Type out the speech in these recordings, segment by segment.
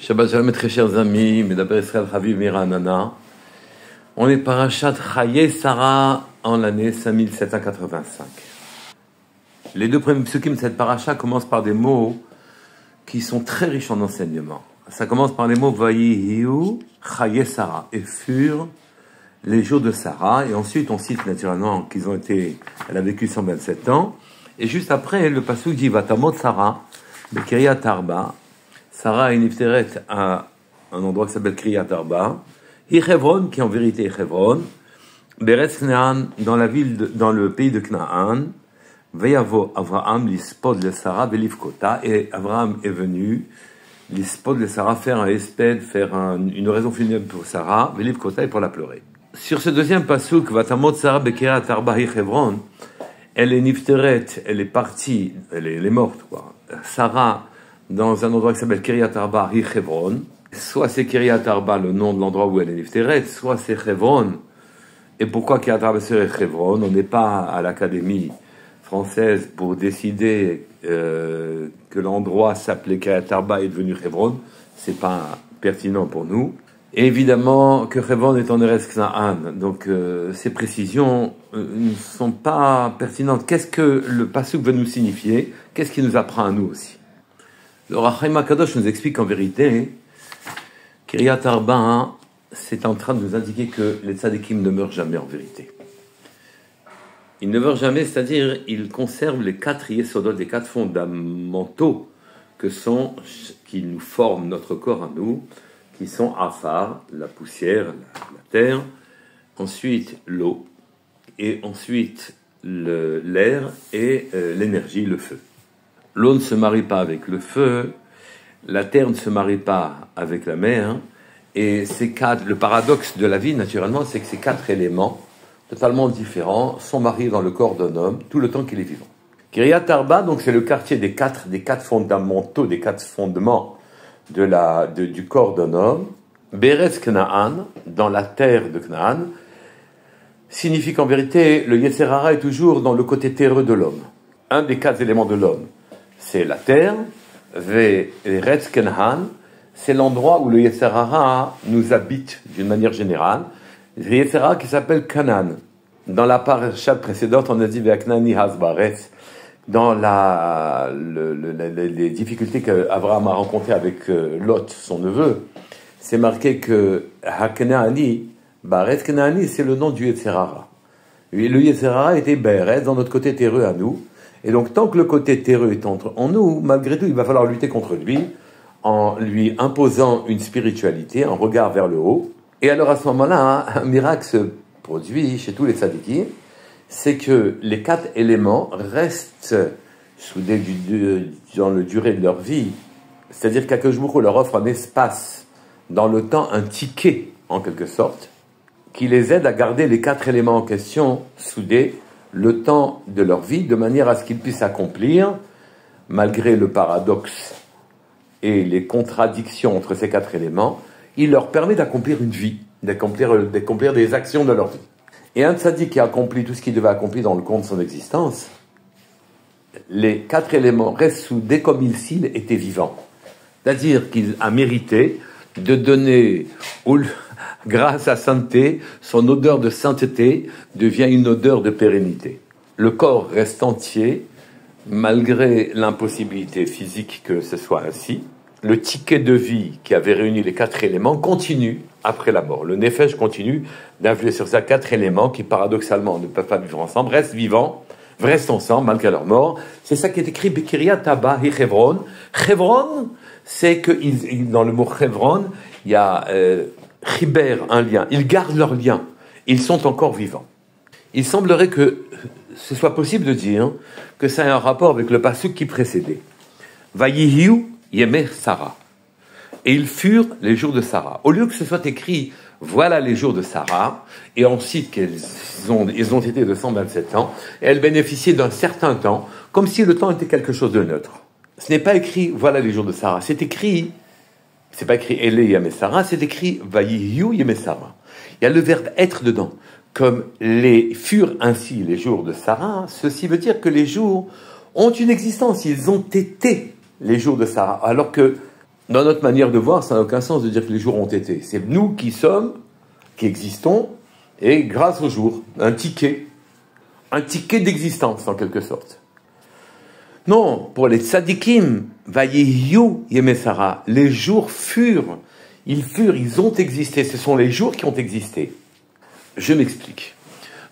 Shabbat Shalom, mes très chers amis, Medaber Israël Chaviv Miranana. On est parachat Chayei Sarah en l'année 5785. Les deux premiers psukim de cette paracha commencent par des mots qui sont très riches en enseignements. Ça commence par les mots Vayihiu Chayei Sarah, et furent les jours de Sarah, et ensuite on cite naturellement elle a vécu 127 ans, et juste après le pasuk dit Vatamot Sarah, Bekiryat Arba. Sarah est nifteret à un endroit qui s'appelle Kiryat Arba, Hebron, qui en vérité est Hebron, Beretz Knaan, dans le pays de Knaan, Veyavo Avraham lispod le Sarah velivkota, et Avraham est venu lispod le Sarah faire un espède, faire une raison funèbre pour Sarah, velivkota, et pour la pleurer. Sur ce deuxième pasuk, Vatamot Sarah bekiryat Arba Hebron, elle est nifteret, elle est partie, elle est morte, quoi. Sarah, dans un endroit qui s'appelle Kiryat Arba, Hebron. Soit c'est Kiryat Arba, le nom de l'endroit où elle est nifteret, soit c'est Hebron. Et pourquoi Kiryat Arba c'est Hebron? On n'est pas à l'Académie française pour décider que l'endroit s'appelait Kiryat Arba est devenu Hebron. C'est pas pertinent pour nous. Et évidemment que Hebron est en Eretz Knaan. Donc ces précisions ne sont pas pertinentes. Qu'est-ce que le pasuk veut nous signifier? Qu'est-ce qu'il nous apprend à nous aussi? Le Ohr HaChaim HaKadosh nous explique qu'en vérité, Kiryat Arba, c'est en train de nous indiquer que les tzadikim ne meurent jamais en vérité. Ils ne meurent jamais, c'est-à-dire ils conservent les 4 yesodot, les 4 fondamentaux qui nous forment notre corps à nous, qui sont Afar, la poussière, la terre, ensuite l'eau, et ensuite l'air et l'énergie, le feu. L'eau ne se marie pas avec le feu, la terre ne se marie pas avec la mer, et le paradoxe de la vie, naturellement, c'est que ces 4 éléments, totalement différents, sont mariés dans le corps d'un homme tout le temps qu'il est vivant. Kiryat Arba, donc, c'est le quartier des quatre fondamentaux, des 4 fondements du corps d'un homme. Beretz Knaan, dans la terre de Knaan, signifie qu'en vérité, le Yetzer Hara est toujours dans le côté terreux de l'homme. Un des 4 éléments de l'homme, c'est la terre, Ve'eretz Knaan, c'est l'endroit où le Yetzer Hara nous habite d'une manière générale. Le Yetzer Hara qui s'appelle Canaan. Dans la parasha précédente, on a dit Ve'aknani hasbaretz, dans les difficultés qu'Abraham a rencontrées avec Lot, son neveu, c'est marqué que Haknaani, Baretz Knaani, c'est le nom du Yetzer Hara. Le Yetzer Hara était Beretz, dans notre côté terreux à nous. Et donc, tant que le côté terreux est en nous, malgré tout, il va falloir lutter contre lui, en lui imposant une spiritualité, un regard vers le haut. Et alors, à ce moment-là, un miracle se produit chez tous les tzadikim, c'est que les 4 éléments restent soudés dans le durée de leur vie. C'est-à-dire qu'Akadosh Baruch Hu leur offre un espace dans le temps, un ticket, en quelque sorte, qui les aide à garder les 4 éléments en question soudés le temps de leur vie, de manière à ce qu'ils puissent accomplir, malgré le paradoxe et les contradictions entre ces 4 éléments, il leur permet d'accomplir une vie, d'accomplir des actions de leur vie. Et un tzaddik qui a accompli tout ce qu'il devait accomplir dans le cours de son existence, les 4 éléments restent soudés comme s'il était vivant. C'est-à-dire qu'il a mérité de donner, grâce à sainteté, son odeur de sainteté devient une odeur de pérennité. Le corps reste entier, malgré l'impossibilité physique que ce soit ainsi. Le ticket de vie qui avait réuni les 4 éléments continue après la mort. Le nefesh continue d'influer sur ces 4 éléments qui, paradoxalement, ne peuvent pas vivre ensemble, restent ensemble malgré leur mort. C'est ça qui est écrit Bekiryat Arba Hebron. Hebron, c'est que dans le mot Hebron, il y a Chiber, un lien. Ils gardent leur lien. Ils sont encore vivants. Il semblerait que ce soit possible de dire que ça a un rapport avec le pasuk qui précédait. Vayihiu Yemei Sarah. Et ils furent les jours de Sarah. Au lieu que ce soit écrit voilà les jours de Sarah, et ensuite ils ont été de 127 ans, et elles bénéficiaient d'un certain temps, comme si le temps était quelque chose de neutre. Ce n'est pas écrit voilà les jours de Sarah, c'est pas écrit Ele Yemei Sarah, c'est écrit Vayihiu Yemei Sarah. Il y a le verbe être dedans. Comme furent ainsi les jours de Sarah, ceci veut dire que les jours ont une existence, ils ont été les jours de Sarah, alors que Dans notre manière de voir, ça n'a aucun sens de dire que les jours ont été. C'est nous qui sommes, qui existons, et grâce au jour, un ticket d'existence en quelque sorte. Non, pour les tzadikim, vayeyu yemesara, les jours furent, ils ont existé, ce sont les jours qui ont existé. Je m'explique.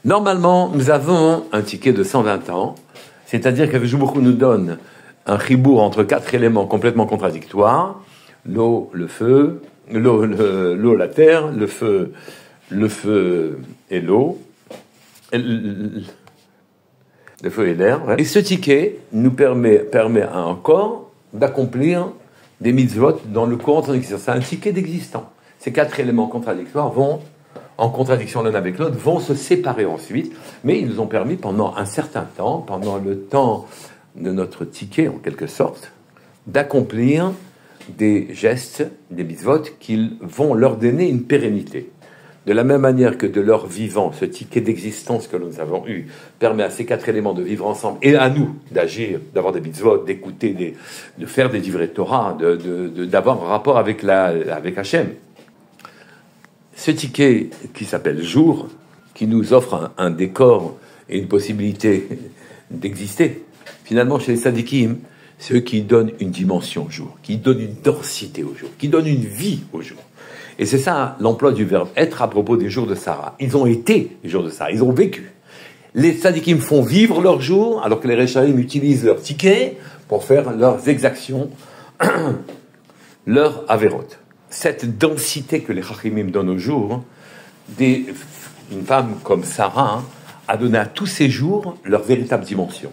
Normalement, nous avons un ticket de 120 ans, c'est-à-dire que Jubouchou nous donne un chibour entre 4 éléments complètement contradictoires, l'eau, le feu, l'eau, la terre, le feu et l'eau, le feu et l'air. Ouais. Et ce ticket nous permet à un corps d'accomplir des mitzvot dans le courant de son existence. C'est un ticket d'existence. Ces 4 éléments contradictoires vont, en contradiction l'un avec l'autre, vont se séparer ensuite, mais ils nous ont permis pendant un certain temps, pendant le temps de notre ticket en quelque sorte, d'accomplir des gestes, des mitzvot qui vont leur donner une pérennité. De la même manière que de leur vivant, ce ticket d'existence que nous avons eu permet à ces 4 éléments de vivre ensemble et à nous d'agir, d'avoir des mitzvot, d'écouter, de faire des divrei Torah, d'avoir un rapport avec Hachem. Ce ticket qui s'appelle jour, qui nous offre un décor et une possibilité d'exister, finalement chez les tzadikim, c'est eux qui donnent une dimension au jour, qui donnent une densité au jour, qui donnent une vie au jour. Et c'est ça l'emploi du verbe être à propos des jours de Sarah. Ils ont été les jours de Sarah, ils ont vécu. Les tzadikim font vivre leurs jours, alors que les rechaïm utilisent leur ticket pour faire leurs exactions, leurs averot. Cette densité que les chachimim donnent au jour, une femme comme Sarah a donné à tous ces jours leur véritable dimension.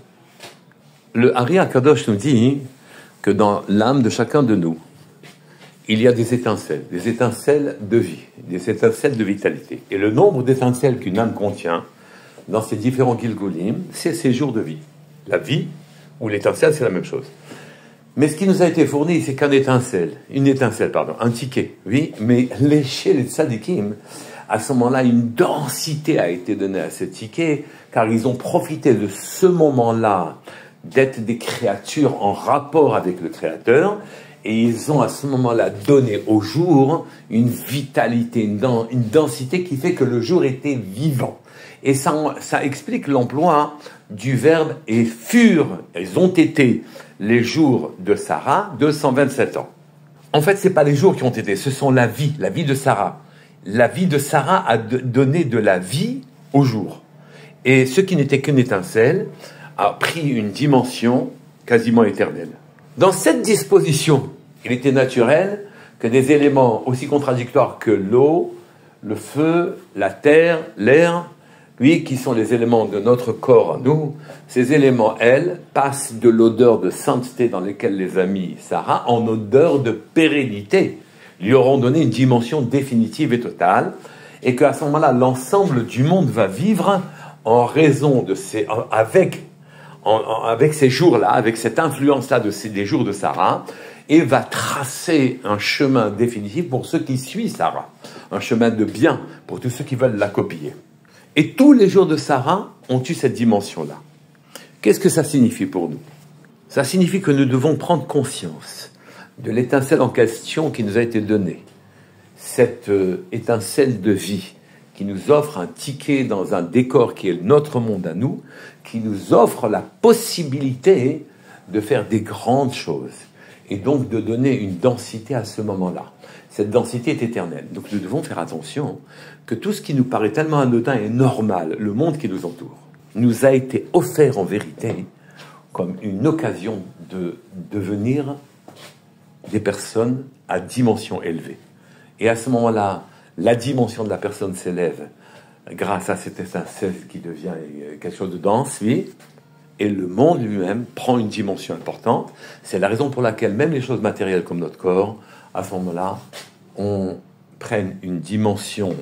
Le Ari HaKadosh nous dit que dans l'âme de chacun de nous, il y a des étincelles de vie, des étincelles de vitalité. Et le nombre d'étincelles qu'une âme contient dans ces différents Gilgulim, c'est ses jours de vie. La vie ou l'étincelle, c'est la même chose. Mais ce qui nous a été fourni, c'est un ticket, oui, mais chez les tzadikim, à ce moment-là, une densité a été donnée à ce ticket, car ils ont profité de ce moment-là d'être des créatures en rapport avec le Créateur, et ils ont à ce moment-là donné au jour une vitalité, une densité qui fait que le jour était vivant. Et ça explique l'emploi du verbe « et furent », ils ont été les jours de Sarah, 227 ans. En fait, ce n'est pas les jours qui ont été, ce sont la vie de Sarah. La vie de Sarah a donné de la vie au jour. Et ce qui n'était qu'une étincelle a pris une dimension quasiment éternelle. Dans cette disposition, il était naturel que des éléments aussi contradictoires que l'eau, le feu, la terre, l'air, oui, qui sont les éléments de notre corps, nous, ces éléments, elles, passent de l'odeur de sainteté dans laquelle les a mis Sarah en odeur de pérennité, lui auront donné une dimension définitive et totale, et qu'à ce moment-là, l'ensemble du monde va vivre en raison de avec ces jours-là, avec cette influence-là des jours de Sarah, et va tracer un chemin définitif pour ceux qui suivent Sarah, un chemin de bien pour tous ceux qui veulent la copier. Et tous les jours de Sarah ont eu cette dimension-là. Qu'est-ce que ça signifie pour nous? Ça signifie que nous devons prendre conscience de l'étincelle en question qui nous a été donnée. Cette étincelle de vie qui nous offre un ticket dans un décor qui est notre monde à nous, qui nous offre la possibilité de faire des grandes choses et donc de donner une densité à ce moment-là. Cette densité est éternelle. Donc nous devons faire attention que tout ce qui nous paraît tellement anodin et normal, le monde qui nous entoure, nous a été offert en vérité comme une occasion de devenir des personnes à dimension élevée. Et à ce moment-là, la dimension de la personne s'élève grâce à cette étincelle qui devient quelque chose de dense, oui, et le monde lui-même prend une dimension importante. C'est la raison pour laquelle même les choses matérielles comme notre corps, à ce moment-là, prennent une dimension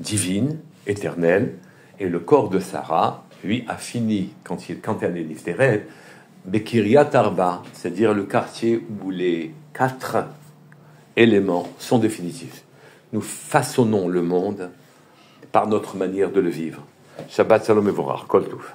divine, éternelle, et le corps de Sarah, lui, a fini, quand elle est liftérée, Bekiryat Arba, c'est-à-dire le quartier où les 4 éléments sont définitifs. Nous façonnons le monde par notre manière de le vivre. Shabbat Shalom Mevorach, Kol Tov.